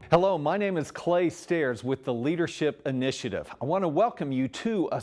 Hello, my name is Clay Staires with the Leadership Initiative. I want to welcome you to a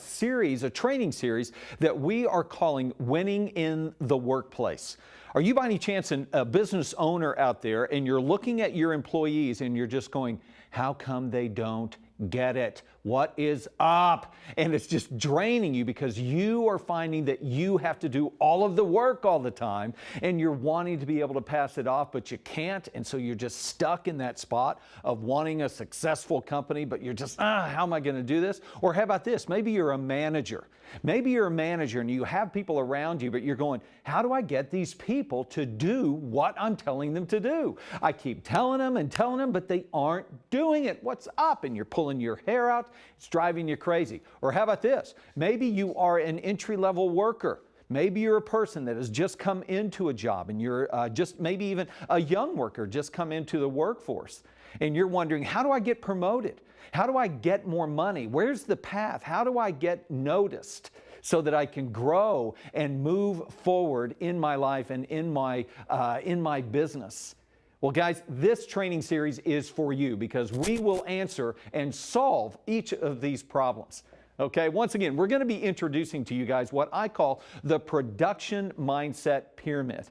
training series that we are calling Winning in the Workplace. Are you by any chance a business owner out there and you're looking at your employees and you're just going, how come they don't get it? What is up? And it's just draining you because you are finding that you have to do all of the work all the time and you're wanting to be able to pass it off, but you can't. And so you're just stuck in that spot of wanting a successful company, but you're just, how am I going to do this? Or how about this? Maybe you're a manager. Maybe you're a manager and you have people around you, but you're going, how do I get these people to do what I'm telling them to do? I keep telling them, but they aren't doing it. What's up? And you're pulling your hair out. It's driving you crazy. Or how about this? Maybe you are an entry-level worker. Maybe you're a person that has just come into a job and you're maybe even a young worker just come into the workforce. And you're wondering, how do I get promoted? How do I get more money? Where's the path? How do I get noticed so that I can grow and move forward in my life and in my business? Well, guys, this training series is for you because we will answer and solve each of these problems. Okay, once again, we're going to be introducing to you guys what I call the production mindset pyramid.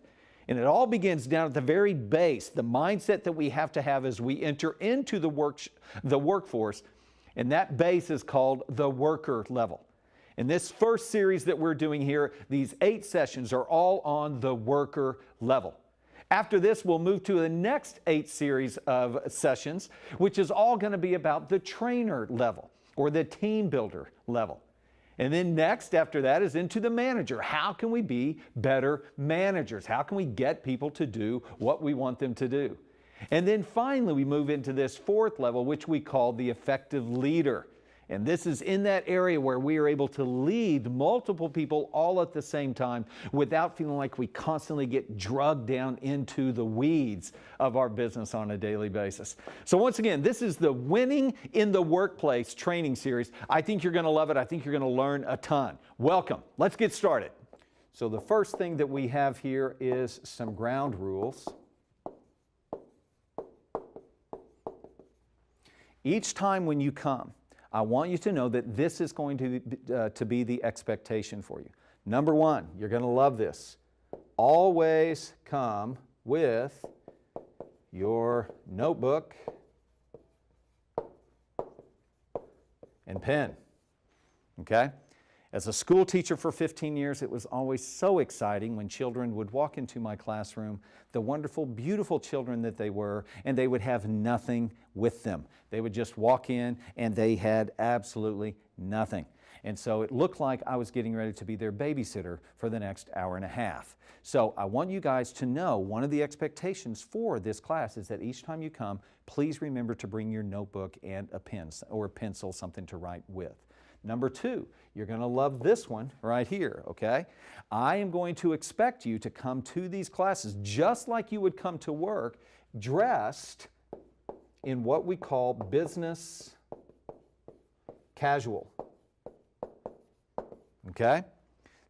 And it all begins down at the very base, the mindset that we have to have as we enter into the workforce. And that base is called the worker level. In this first series that we're doing here, these 8 sessions are all on the worker level. After this, we'll move to the next 8 series of sessions, which is all going to be about the trainer level or the team builder level. And then next after that is into the manager. How can we be better managers? How can we get people to do what we want them to do? And then finally, we move into this 4th level, which we call the effective leader. And this is in that area where we are able to lead multiple people all at the same time without feeling like we constantly get drugged down into the weeds of our business on a daily basis. So once again, this is the Winning in the Workplace training series. I think you're going to love it. I think you're going to learn a ton. Welcome. Let's get started. So the first thing that we have here is some ground rules. Each time when you come, I want you to know that this is going to be the expectation for you. Number 1, you're going to love this. Always come with your notebook and pen. Okay? As a school teacher for 15 years, it was always so exciting when children would walk into my classroom, the wonderful, beautiful children that they were, and they would have nothing with them. They would just walk in and they had absolutely nothing. And so it looked like I was getting ready to be their babysitter for the next hour and a half. So I want you guys to know one of the expectations for this class is that each time you come, please remember to bring your notebook and a pen or a pencil, something to write with. Number 2, you're going to love this one right here, okay? I am going to expect you to come to these classes just like you would come to work, dressed in what we call business casual, okay?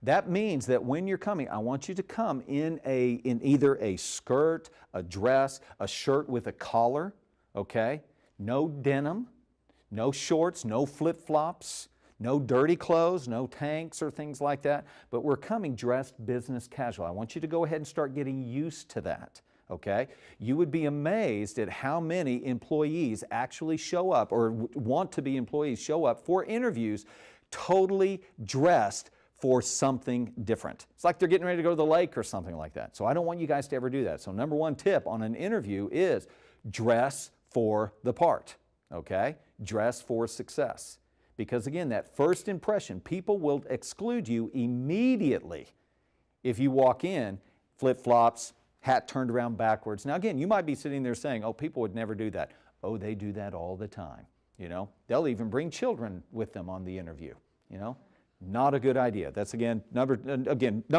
That means that when you're coming, I want you to come in either a skirt, a dress, a shirt with a collar, okay? No denim, no shorts, no flip-flops. No dirty clothes, no tanks or things like that, but we're coming dressed business casual. I want you to go ahead and start getting used to that, okay? You would be amazed at how many employees actually show up or want to be employees show up for interviews totally dressed for something different. It's like they're getting ready to go to the lake or something like that. So I don't want you guys to ever do that. So number 1 tip on an interview is dress for the part, okay? Dress for success. Because again, that first impression, people will exclude you immediately if you walk in flip-flops, hat turned around backwards. Now again, you might be sitting there saying, oh, people would never do that. Oh, they do that all the time. You know, they'll even bring children with them on the interview. You know, not a good idea. That's again, number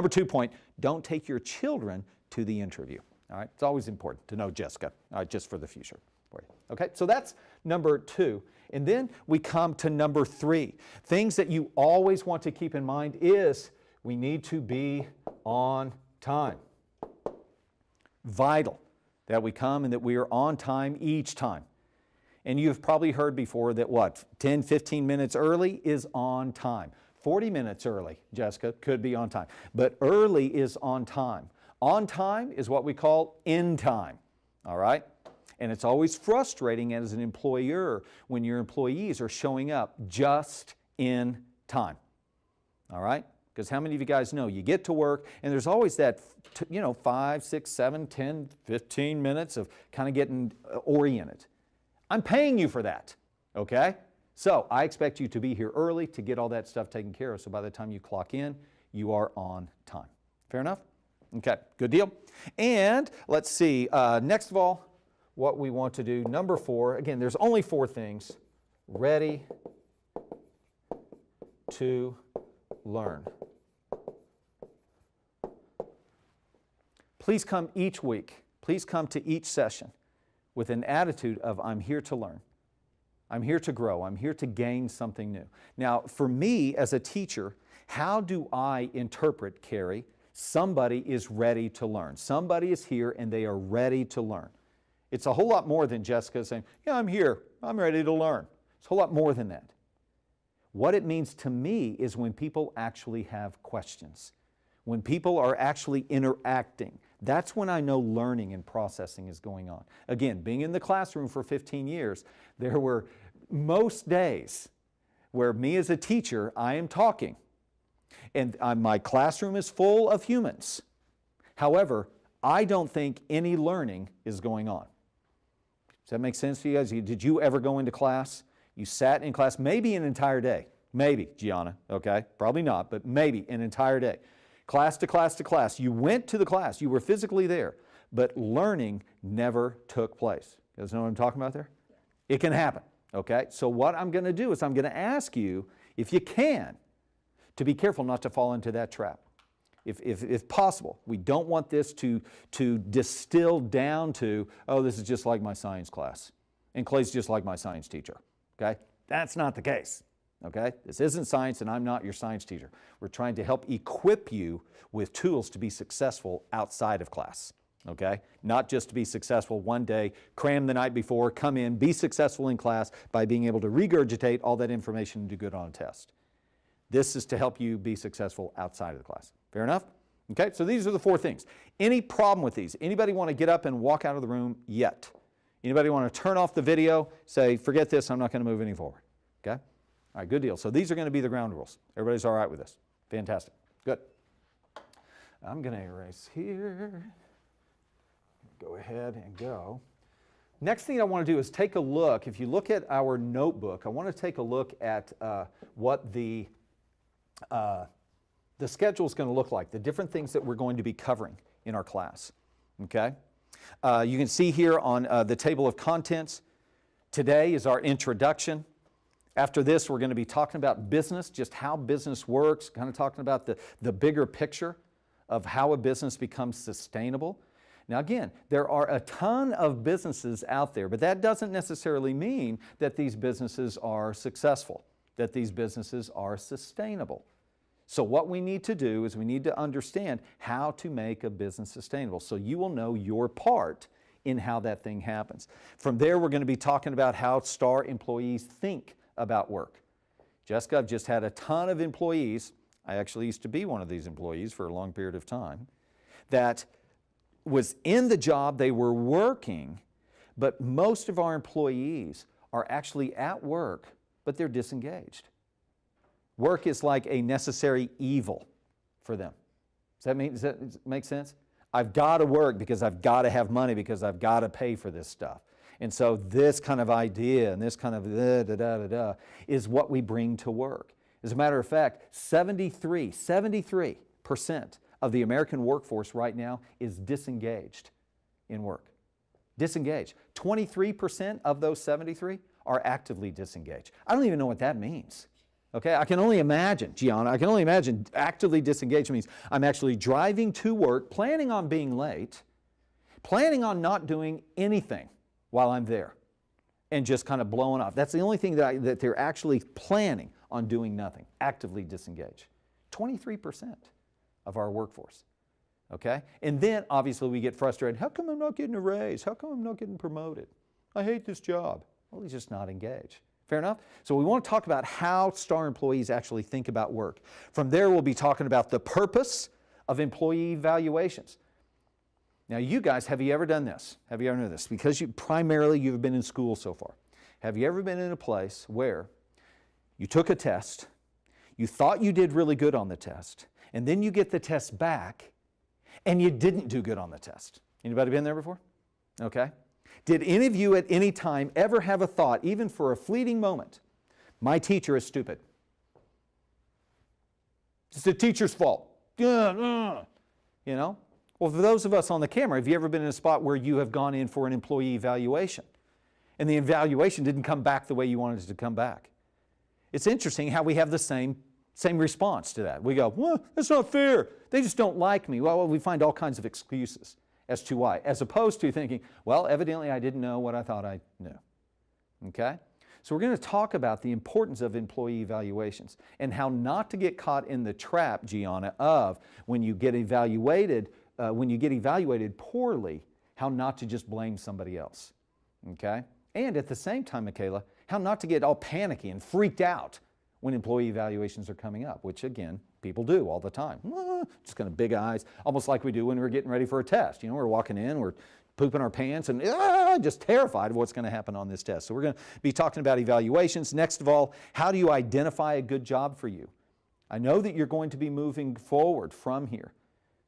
2 point, don't take your children to the interview. All right, it's always important to know, Jessica, just for the future. Okay, so that's number 2. And then we come to number 3. Things that you always want to keep in mind is we need to be on time. Vital that we come and that we are on time each time. And you've probably heard before that what, 10, 15 minutes early is on time. 40 minutes early, Jessica, could be on time. But early is on time. On time is what we call in time, all right? And it's always frustrating as an employer when your employees are showing up just in time, all right? Because how many of you guys know you get to work and there's always that, 5, 6, 7, 10, 15 minutes of kind of getting oriented. I'm paying you for that, okay? So I expect you to be here early to get all that stuff taken care of, so by the time you clock in, you are on time. Fair enough? Okay, good deal. And let's see, next of all, what we want to do, number 4, again, there's only 4 things. Ready to learn. Please come each week, please come to each session with an attitude of, I'm here to learn. I'm here to grow. I'm here to gain something new. Now, for me as a teacher, how do I interpret, Carrie, somebody is ready to learn? Somebody is here and they are ready to learn. It's a whole lot more than Jessica saying, yeah, I'm here. I'm ready to learn. It's a whole lot more than that. What it means to me is when people actually have questions, when people are actually interacting. That's when I know learning and processing is going on. Again, being in the classroom for 15 years, there were most days where me as a teacher, I am talking, and my classroom is full of humans. However, I don't think any learning is going on. Does that make sense to you guys? Did you ever go into class? You sat in class maybe an entire day. Maybe, Gianna, okay? Probably not, but maybe an entire day. Class to class to class. You went to the class. You were physically there, but learning never took place. You guys know what I'm talking about there? It can happen, okay? So what I'm going to do is I'm going to ask you, if you can, to be careful not to fall into that trap. If possible. We don't want this to distill down to, oh, this is just like my science class, and Clay's just like my science teacher, okay? That's not the case. Okay? This isn't science and I'm not your science teacher. We're trying to help equip you with tools to be successful outside of class. Okay? Not just to be successful one day, cram the night before, come in, be successful in class by being able to regurgitate all that information and do good on a test. This is to help you be successful outside of the class. Fair enough? Okay, so these are the 4 things. Any problem with these? Anybody want to get up and walk out of the room yet? Anybody want to turn off the video, say, forget this, I'm not going to move any forward? Okay? All right, good deal. So these are going to be the ground rules. Everybody's all right with this? Fantastic. Good. I'm going to erase here. Go ahead and go. Next thing I want to do is take a look. If you look at our notebook, I want to take a look at what the schedule is going to look like, the different things that we're going to be covering in our class. Okay? You can see here on the table of contents, today is our introduction. After this, we're going to be talking about business, just how business works, kind of talking about the bigger picture of how a business becomes sustainable. Now again, there are a ton of businesses out there, but that doesn't necessarily mean that these businesses are successful, that these businesses are sustainable. So what we need to do is we need to understand how to make a business sustainable, so you will know your part in how that thing happens. From there, we're going to be talking about how STAR employees think about work. Jessica, I've just had a ton of employees, I actually used to be one of these employees for a long period of time, that was in the job, they were working, but most of our employees are actually at work, but they're disengaged. Work is like a necessary evil for them. Does that make sense? I've got to work because I've got to have money because I've got to pay for this stuff. And so this kind of idea and this kind of is what we bring to work. As a matter of fact, 73% of the American workforce right now is disengaged in work. Disengaged. 23% of those 73 are actively disengaged. I don't even know what that means. Okay, I can only imagine, Gianna, I can only imagine actively disengaged means I'm actually driving to work, planning on being late, planning on not doing anything while I'm there, and just kind of blowing off. That's the only thing that they're actually planning on doing nothing, actively disengaged. 23% of our workforce, okay? And then obviously we get frustrated. How come I'm not getting a raise? How come I'm not getting promoted? I hate this job. Well, he's just not engaged. Fair enough? So we want to talk about how STAR employees actually think about work. From there, we'll be talking about the purpose of employee evaluations. Now, you guys, have you ever done this? Have you ever done this? Because primarily you've been in school so far. Have you ever been in a place where you took a test, you thought you did really good on the test, and then you get the test back, and you didn't do good on the test? Anybody been there before? Okay. Did any of you at any time ever have a thought, even for a fleeting moment, my teacher is stupid? It's the teacher's fault. You know? Well, for those of us on the camera, have you ever been in a spot where you have gone in for an employee evaluation and the evaluation didn't come back the way you wanted it to come back? It's interesting how we have the same response to that. We go, well, that's not fair. They just don't like me. Well, we find all kinds of excuses as to why, as opposed to thinking, well, evidently I didn't know what I thought I knew. Okay? So we're going to talk about the importance of employee evaluations and how not to get caught in the trap, Gianna, of when you get evaluated poorly, how not to just blame somebody else. Okay? And at the same time, Michaela, how not to get all panicky and freaked out when employee evaluations are coming up, which again, people do all the time. Just kind of big eyes, almost like we do when we're getting ready for a test. You know, we're walking in, we're pooping our pants and just terrified of what's going to happen on this test. So we're going to be talking about evaluations. Next of all, how do you identify a good job for you? I know that you're going to be moving forward from here.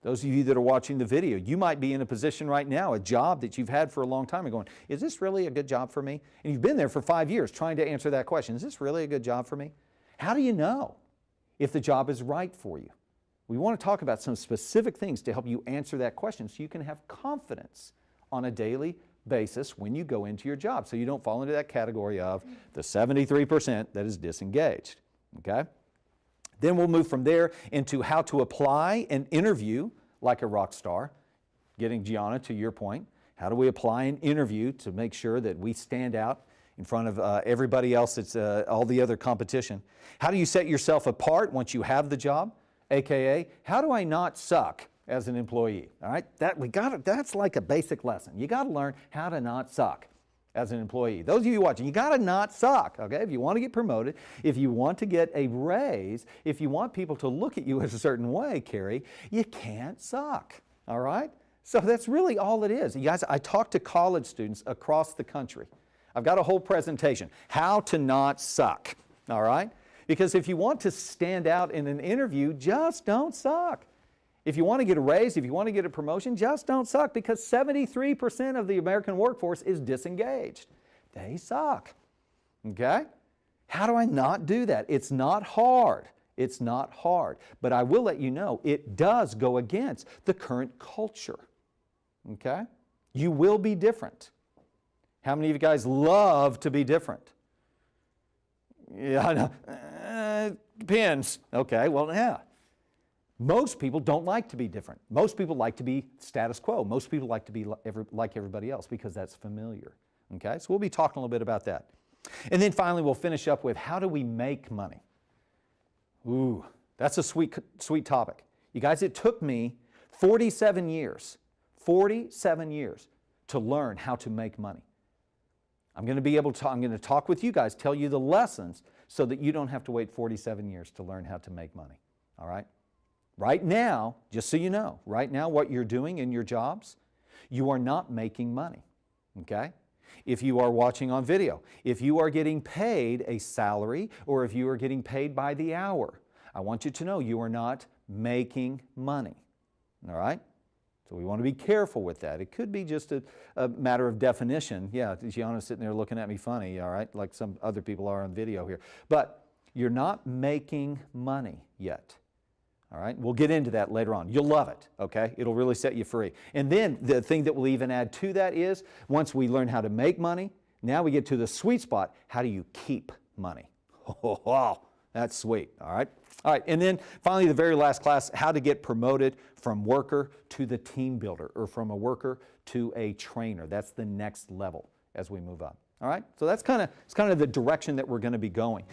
Those of you that are watching the video, you might be in a position right now, a job that you've had for a long time, and going, is this really a good job for me? And you've been there for 5 years trying to answer that question. Is this really a good job for me? How do you know if the job is right for you? We want to talk about some specific things to help you answer that question so you can have confidence on a daily basis when you go into your job, so you don't fall into that category of the 73% that is disengaged. Okay? Then we'll move from there into how to apply an interview like a rock star. Getting Gianna to your point, how do we apply an interview to make sure that we stand out in front of everybody else, it's all the other competition? How do you set yourself apart once you have the job? AKA, how do I not suck as an employee? All right, that's like a basic lesson. You got to learn how to not suck as an employee. Those of you watching, you got to not suck, okay? If you want to get promoted, if you want to get a raise, if you want people to look at you a certain way, Carrie, you can't suck, all right? So that's really all it is. You guys, I talk to college students across the country. I've got a whole presentation, how to not suck, all right? Because if you want to stand out in an interview, just don't suck. If you want to get a raise, if you want to get a promotion, just don't suck, because 73% of the American workforce is disengaged. They suck, okay? How do I not do that? It's not hard. It's not hard. But I will let you know, it does go against the current culture, okay? You will be different. How many of you guys love to be different? Yeah, I know. Depends. Okay, well, yeah. Most people don't like to be different. Most people like to be status quo. Most people like to be like everybody else because that's familiar. Okay, so we'll be talking a little bit about that. And then finally, we'll finish up with how do we make money? Ooh, that's a sweet topic. You guys, it took me 47 years to learn how to make money. I'm going to talk with you guys, tell you the lessons so that you don't have to wait 47 years to learn how to make money. All right? Right now, just so you know, right now what you're doing in your jobs, you are not making money. Okay? If you are watching on video, if you are getting paid a salary or if you are getting paid by the hour, I want you to know you are not making money. All right? So we want to be careful with that. It could be just a matter of definition. Yeah, Gianna's sitting there looking at me funny, all right, like some other people are on video here. But you're not making money yet. All right, we'll get into that later on. You'll love it, okay? It'll really set you free. And then the thing that we'll even add to that is, once we learn how to make money, now we get to the sweet spot. How do you keep money? Oh, wow, that's sweet, all right? All right, and then finally the very last class, how to get promoted from worker to the team builder, or from a worker to a trainer. That's the next level as we move up. All right, so that's kind of the direction that we're going to be going.